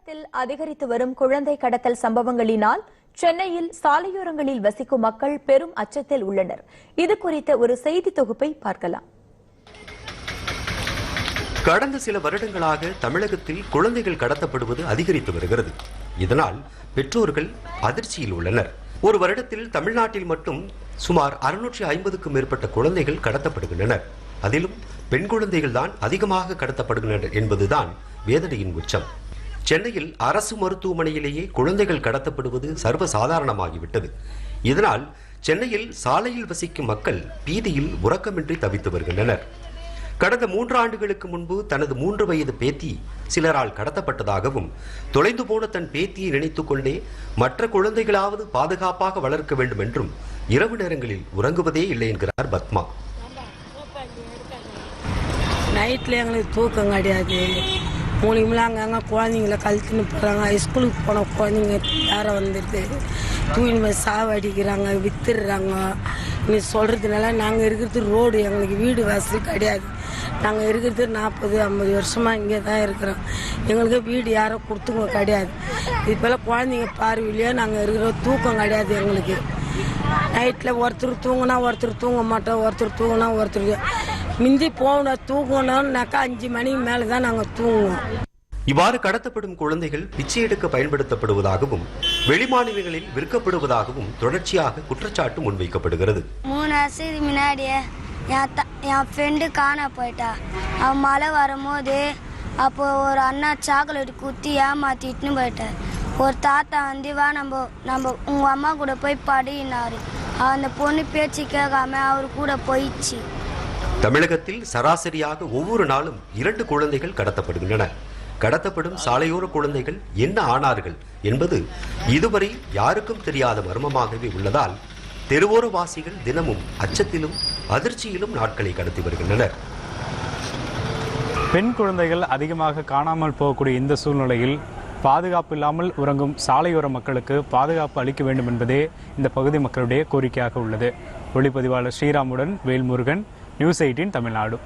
தமிழகத்தில் அதிகரித்து வரும் குழந்தை கடத்தல் சம்பவங்களினால் சென்னையில் சாலையோரங்களில் வசிக்கும் மக்கள் பெரும் அச்சத்தில் உள்ளனர். இது குறித்த ஒரு செய்தி தொகுப்பை பார்க்கலாம். கடந்த சில வருடங்களாக தமிழகத்தில் குழந்தைகள் கடத்தப்படுவது அதிகரித்து வருகிறது. இதனால் பெற்றோர்கள் அதிர்ச்சியில் உள்ளனர். ஒரு வருடத்தில் தமிழ்நாட்டில் மட்டும் சுமார் 650க்கும் மேற்பட்ட குழந்தைகள் கடத்தப்படுகின்றனர். அதிலும் பெண் குழந்தைகள் தான் அதிகமாக கடத்தப்படுகின்றனர் என்பதுதான் வேதனையின் உச்சம். சென்னையில் அரசு மருத்துவமனையிலேயே குழந்தைகள் கடத்தப்படுவது சர்வசாதாரணமாகிவிட்டது. இதனால் சென்னையில் சாலையில் வசிக்கும் மக்கள் பீதியில் உறக்கமின்றி தவித்து வருகின்றனர். கடந்த 3 ஆண்டுகளுக்கு முன்பு தனது 3 வயது பேத்தி சிலரால் கடத்தப்பட்டதாகவும், தொலைந்து போன தன் பேத்தியை நினைத்துக் கொண்டே மற்ற குழந்தைகளாவது பாதுகாப்பாக வளர்க்க வேண்டும் என்றும் இரவு நேரங்களில் உறங்குவதே இல்லை என்கிறார் பத்மா. நைட்டில் எங்களுக்கு தூக்கம் கிடையாது. மூலியமெல்லாம் அங்கங்கே குழந்தைங்கள கழுத்துன்னு போகிறாங்க. ஸ்கூலுக்கு போன குழந்தைங்க வேற வந்துடுது. தூயின்மை சாவடிக்கிறாங்க, வித்துடுறாங்க. நீ சொல்கிறதுனால நாங்கள் இருக்கிறது ரோடு, எங்களுக்கு வீடு வசதி கிடையாது. நாங்கள் இருக்கிறது 40-50 வருஷமாக இங்கே தான் இருக்கிறோம். எங்களுக்கு வீடு யாரும் கொடுத்துங்க கிடையாது. இப்போல்லாம் குழந்தைங்க பார்வையிலேயே நாங்கள் இருக்கிற தூக்கம் கிடையாது. எங்களுக்கு நைட்டில் ஒருத்தர் தூங்கினா ஒருத்தர் தூங்க மாட்டோம், ஒருத்தர் தூங்கினா ஒருத்தர் மிந்தி போகணும். தூங்கணும்னாக்கா 5 மணிக்கு மேலே தான் நாங்கள் தூங்குவோம். இவ்வாறு கடத்தப்படும் குழந்தைகள் பிச்சை எடுக்க பயன்படுத்தப்படுவதாகவும், வெளிமாநிலங்களில் விற்கப்படுவதாகவும் தொடர்ச்சியாக குற்றச்சாட்டு முன்வைக்கப்படுகிறது. 3 வருஷத்துக்கு முன்னாடியே என் ஃப்ரெண்டு காண போயிட்டா. அவன் மழை வரும்போது அப்போ ஒரு அண்ணா சாக்லேட் குத்தி ஏமாத்திட்டுன்னு போயிட்டார். ஒரு தாத்தா வந்து வா நம்ம உங்கள் அம்மா கூட போய் படினாரு. அந்த பொண்ணு பேச்சு கேட்காம அவர் கூட போயிடுச்சு. தமிழகத்தில் சராசரியாக ஒவ்வொரு நாளும் 2 குழந்தைகள் கடத்தப்படுகின்றன. கடத்தப்படும் சாலையோர குழந்தைகள் என்ன ஆனார்கள் என்பது இதுவரை யாருக்கும் தெரியாத மர்மமாகவே உள்ளதால் தெருவோர வாசிகள் தினமும் அச்சத்திலும் அதிர்ச்சியிலும் நாட்களை கடத்தி வருகின்றனர். பெண் குழந்தைகள் அதிகமாக காணாமல் போகக்கூடிய இந்த சூழ்நிலையில் பாதுகாப்பு இல்லாமல் உறங்கும் சாலையோர மக்களுக்கு பாதுகாப்பு அளிக்க வேண்டும் என்பதே இந்த பகுதி மக்களுடைய கோரிக்கையாக உள்ளது. ஒளிப்பதிவாளர் ஸ்ரீராமுடன் வேல்முருகன், நியூஸ் 18 தமிழ்நாடு.